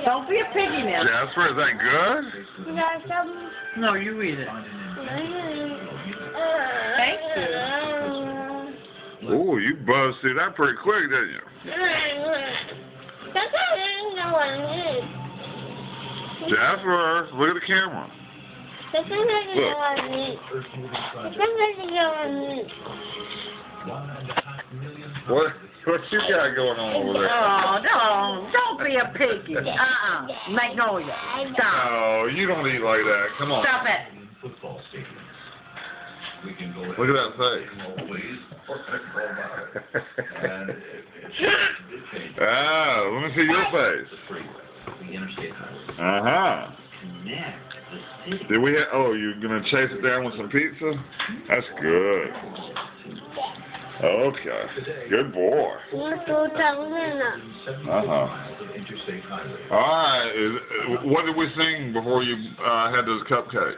Don't be a piggy now. Jasper, is that good? No, you read it. Thank you. Ooh, you buzzed through that pretty quick, didn't you? Jasper, look at the camera. What you got going on over there? Oh, don't be a piggy. Magnolia. Stop. No, you don't eat like that. Come on. Stop it. Look at that face. Let me see your face. Did we have, oh, you're going to chase it down with some pizza? That's good. Okay. Good boy. All right. What did we sing before you had those cupcakes?